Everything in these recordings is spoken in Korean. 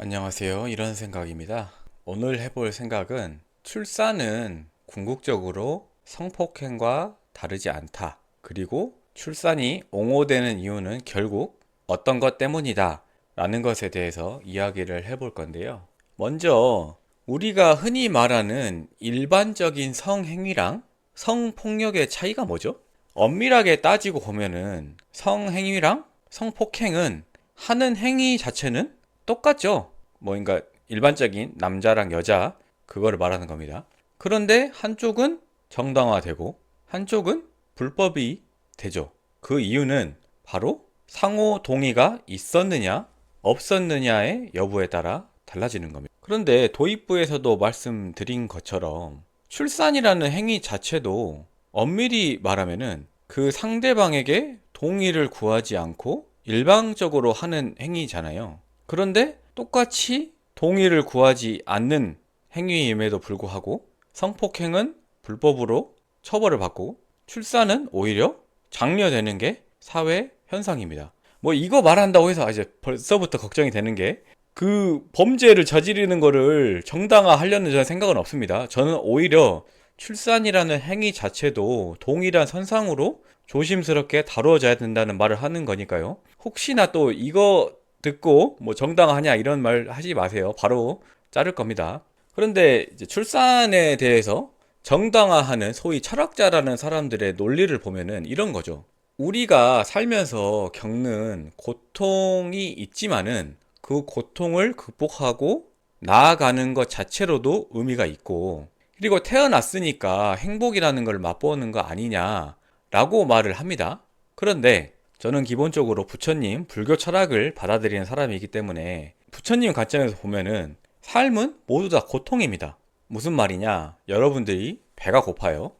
안녕하세요. 이런 생각입니다. 오늘 해볼 생각은 출산은 궁극적으로 성폭행과 다르지 않다. 그리고 출산이 옹호되는 이유는 결국 어떤 것 때문이다. 라는 것에 대해서 이야기를 해볼 건데요. 먼저 우리가 흔히 말하는 일반적인 성행위랑 성폭력의 차이가 뭐죠? 엄밀하게 따지고 보면은 성행위랑 성폭행은 하는 행위 자체는 똑같죠. 그러니까 일반적인 남자랑 여자 그거를 말하는 겁니다. 그런데 한쪽은 정당화되고 한쪽은 불법이 되죠. 그 이유는 바로 상호 동의가 있었느냐 없었느냐의 여부에 따라 달라지는 겁니다. 그런데 도입부에서도 말씀드린 것처럼 출산이라는 행위 자체도 엄밀히 말하면은 그 상대방에게 동의를 구하지 않고 일방적으로 하는 행위잖아요. 그런데 똑같이 동의를 구하지 않는 행위임에도 불구하고 성폭행은 불법으로 처벌을 받고 출산은 오히려 장려되는 게 사회 현상입니다. 이거 말한다고 해서 이제 벌써부터 걱정이 되는 게 그 범죄를 저지르는 거를 정당화하려는 저는 생각은 없습니다. 저는 오히려 출산이라는 행위 자체도 동일한 선상으로 조심스럽게 다루어져야 된다는 말을 하는 거니까요. 혹시나 또 이거 듣고 정당하냐 이런 말 하지 마세요. 바로 자를 겁니다. 그런데 이제 출산에 대해서 정당화하는 소위 철학자라는 사람들의 논리를 보면은 이런 거죠. 우리가 살면서 겪는 고통이 있지만은 그 고통을 극복하고 나아가는 것 자체로도 의미가 있고, 그리고 태어났으니까 행복이라는 걸 맛보는 거 아니냐라고 말을 합니다. 그런데 저는 기본적으로 부처님 불교 철학을 받아들이는 사람이기 때문에 부처님 관점에서 보면은 삶은 모두 다 고통입니다. 무슨 말이냐? 여러분들이 배가 고파요.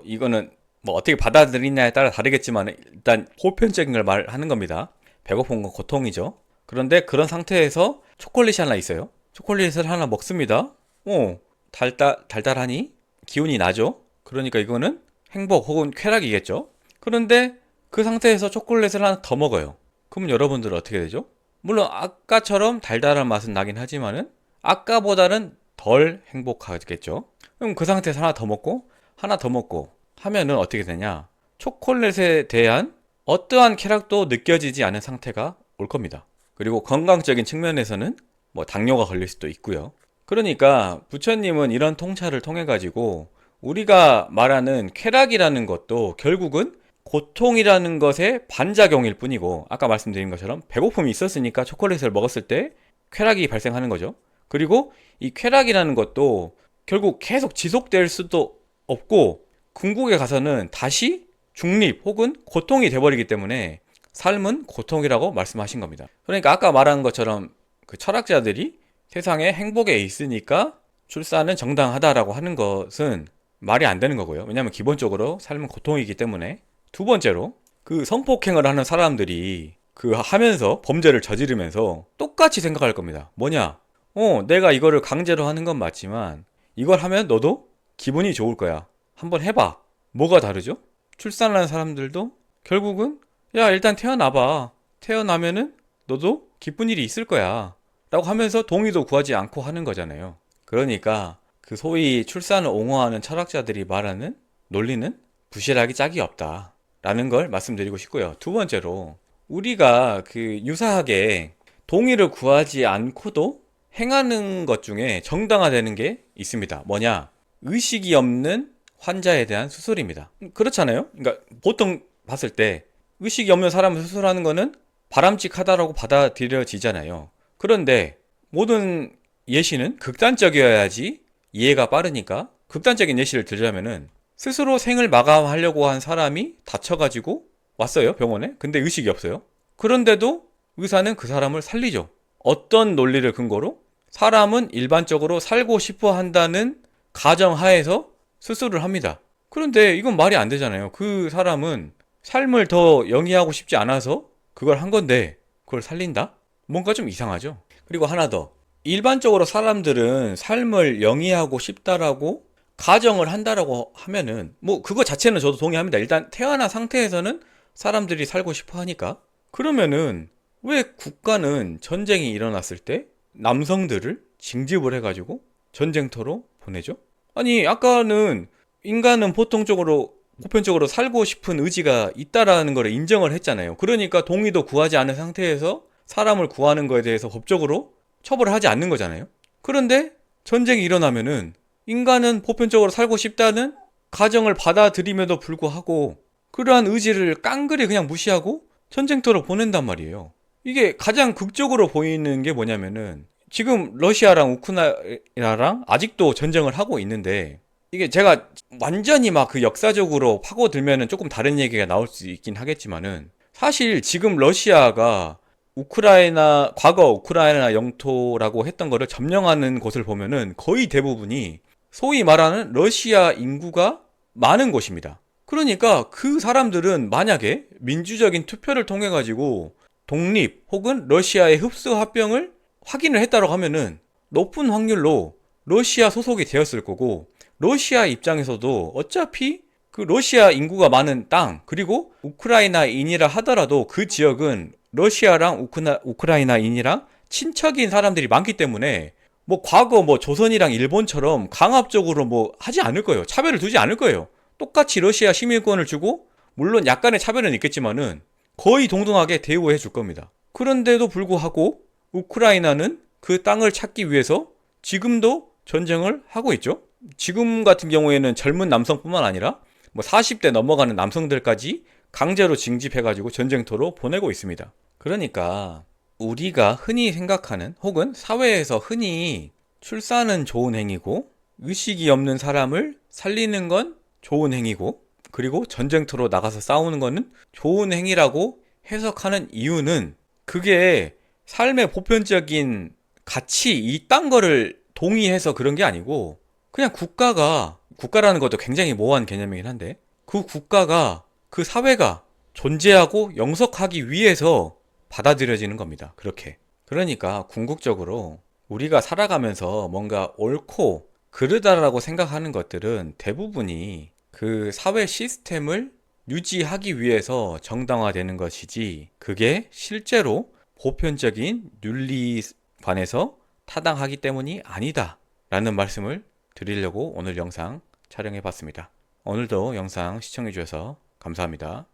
이거는 어떻게 받아들이냐에 따라 다르겠지만 일단 보편적인 걸 말하는 겁니다. 배고픈 건 고통이죠. 그런데 그런 상태에서 초콜릿이 하나 있어요. 초콜릿을 하나 먹습니다. 달달하니 기운이 나죠. 그러니까 이거는 행복 혹은 쾌락이겠죠. 그런데 그 상태에서 초콜릿을 하나 더 먹어요. 그럼 여러분들은 어떻게 되죠? 물론 아까처럼 달달한 맛은 나긴 하지만은 아까보다는 덜 행복하겠죠. 그럼 그 상태에서 하나 더 먹고 하면은 어떻게 되냐? 초콜릿에 대한 어떠한 쾌락도 느껴지지 않은 상태가 올 겁니다. 그리고 건강적인 측면에서는 당뇨가 걸릴 수도 있고요. 그러니까 부처님은 이런 통찰을 통해 가지고 우리가 말하는 쾌락이라는 것도 결국은 고통이라는 것의 반작용일 뿐이고, 아까 말씀드린 것처럼 배고픔이 있었으니까 초콜릿을 먹었을 때 쾌락이 발생하는 거죠. 그리고 이 쾌락이라는 것도 결국 계속 지속될 수도 없고 궁극에 가서는 다시 중립 혹은 고통이 돼버리기 때문에 삶은 고통이라고 말씀하신 겁니다. 그러니까 아까 말한 것처럼 그 철학자들이 세상에 행복에 있으니까 출산은 정당하다라고 하는 것은 말이 안 되는 거고요. 왜냐하면 기본적으로 삶은 고통이기 때문에. 두 번째로 그 성폭행을 하는 사람들이 그 하면서 범죄를 저지르면서 똑같이 생각할 겁니다. 뭐냐? 내가 이거를 강제로 하는 건 맞지만 이걸 하면 너도 기분이 좋을 거야. 한번 해봐. 뭐가 다르죠? 출산하는 사람들도 결국은 야, 일단 태어나봐. 태어나면은 너도 기쁜 일이 있을 거야. 라고 하면서 동의도 구하지 않고 하는 거잖아요. 그러니까 그 소위 출산을 옹호하는 철학자들이 말하는 논리는 부실하기 짝이 없다. 라는 걸 말씀드리고 싶고요. 두 번째로 우리가 그 유사하게 동의를 구하지 않고도 행하는 것 중에 정당화되는 게 있습니다. 뭐냐? 의식이 없는 환자에 대한 수술입니다. 그렇잖아요? 그러니까 보통 봤을 때 의식이 없는 사람을 수술하는 거는 바람직하다라고 받아들여지잖아요. 그런데 모든 예시는 극단적이어야지 이해가 빠르니까 극단적인 예시를 들자면은 스스로 생을 마감하려고 한 사람이 다쳐가지고 왔어요, 병원에. 근데 의식이 없어요. 그런데도 의사는 그 사람을 살리죠. 어떤 논리를 근거로? 사람은 일반적으로 살고 싶어 한다는 가정하에서 수술을 합니다. 그런데 이건 말이 안 되잖아요. 그 사람은 삶을 더 영위하고 싶지 않아서 그걸 한 건데 그걸 살린다? 뭔가 좀 이상하죠. 그리고 하나 더. 일반적으로 사람들은 삶을 영위하고 싶다라고 가정을 한다라고 하면은 그거 자체는 저도 동의합니다. 일단 태어난 상태에서는 사람들이 살고 싶어 하니까. 그러면은 왜 국가는 전쟁이 일어났을 때 남성들을 징집을 해가지고 전쟁터로 보내죠. 아니, 아까는 인간은 보편적으로 살고 싶은 의지가 있다라는 걸 인정을 했잖아요. 그러니까 동의도 구하지 않은 상태에서 사람을 구하는 거에 대해서 법적으로 처벌을 하지 않는 거잖아요. 그런데 전쟁이 일어나면은 인간은 보편적으로 살고 싶다는 가정을 받아들임에도 불구하고 그러한 의지를 깡그리 그냥 무시하고 전쟁터로 보낸단 말이에요. 이게 가장 극적으로 보이는 게 뭐냐면은 지금 러시아랑 우크라이나랑 아직도 전쟁을 하고 있는데 이게 제가 완전히 막 그 역사적으로 파고들면은 조금 다른 얘기가 나올 수 있긴 하겠지만은 사실 지금 러시아가 과거 우크라이나 영토라고 했던 거를 점령하는 곳을 보면은 거의 대부분이 소위 말하는 러시아 인구가 많은 곳입니다. 그러니까 그 사람들은 만약에 민주적인 투표를 통해 가지고 독립 혹은 러시아의 흡수 합병을 확인을 했다고 하면은 높은 확률로 러시아 소속이 되었을 거고 러시아 입장에서도 어차피 그 러시아 인구가 많은 땅 그리고 우크라이나인이라 하더라도 그 지역은 러시아랑 우크라이나인이랑 친척인 사람들이 많기 때문에 뭐 과거 뭐 조선이랑 일본처럼 강압적으로 뭐 하지 않을 거예요. 차별을 두지 않을 거예요. 똑같이 러시아 시민권을 주고 물론 약간의 차별은 있겠지만은 거의 동등하게 대우해 줄 겁니다. 그런데도 불구하고 우크라이나는 그 땅을 찾기 위해서 지금도 전쟁을 하고 있죠. 지금 같은 경우에는 젊은 남성뿐만 아니라 뭐 40대 넘어가는 남성들까지 강제로 징집해가지고 전쟁터로 보내고 있습니다. 그러니까 우리가 흔히 생각하는 혹은 사회에서 흔히 출산은 좋은 행위고 의식이 없는 사람을 살리는 건 좋은 행위고 그리고 전쟁터로 나가서 싸우는 거는 좋은 행위라고 해석하는 이유는 그게 삶의 보편적인 가치 이딴 거를 동의해서 그런 게 아니고 그냥 국가라는 것도 굉장히 모호한 개념이긴 한데 그 국가가 그 사회가 존재하고 영속하기 위해서 받아들여지는 겁니다. 그렇게. 그러니까 궁극적으로 우리가 살아가면서 뭔가 옳고 그르다라고 생각하는 것들은 대부분이 그 사회 시스템을 유지하기 위해서 정당화되는 것이지 그게 실제로 보편적인 윤리관에서 타당하기 때문이 아니다 라는 말씀을 드리려고 오늘 영상 촬영해 봤습니다. 오늘도 영상 시청해 주셔서 감사합니다.